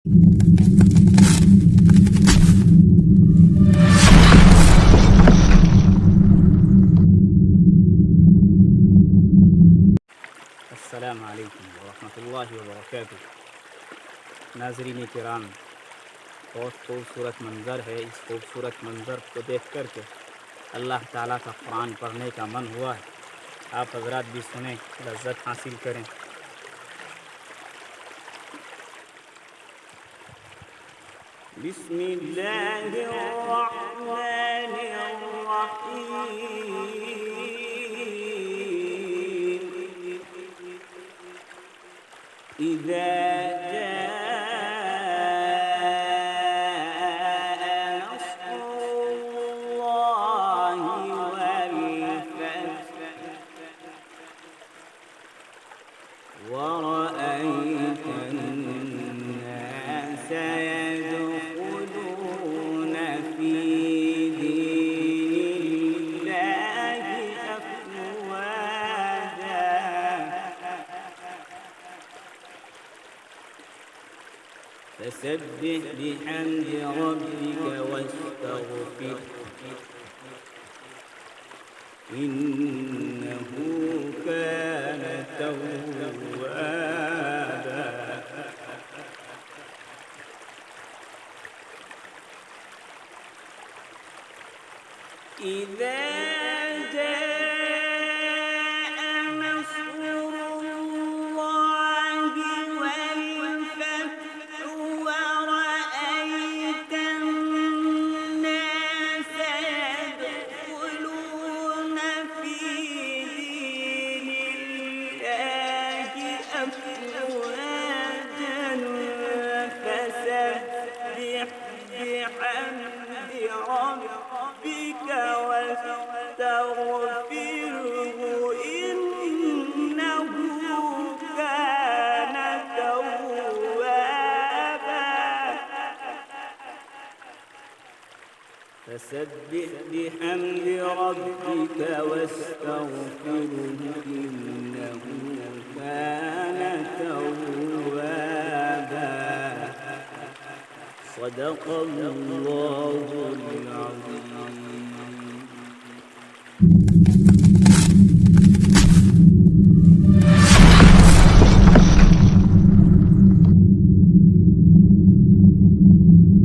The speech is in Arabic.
السلام عليكم ورحمة الله وبरकातुह। नाजरीन किराम, बहुत खूबसूरत मंज़र है। इस खूबसूरत मंज़र को देख कर के अल्लाह ताला का कुरान पढ़ने का मन हुआ है। आप हज़रात भी सुने, लज़्ज़त हासिल करें। बिस्मिल्लाहिर्रहमानिर्रहीम। إذا جاء نصر الله والفتح ورأيت الناس يدخلون في دين الله أفواجا فسبح بحمد ربك واستغفره إنه كان توابا إذا جاء نصر الله والفتح ورأيت الناس يدخلون في دين الله أفواجا فسبح بحمد ربك واستغفره إنه كان توابا فسبح بحمد ربك واستغفره إنه كان توابا صدق الله العظيم.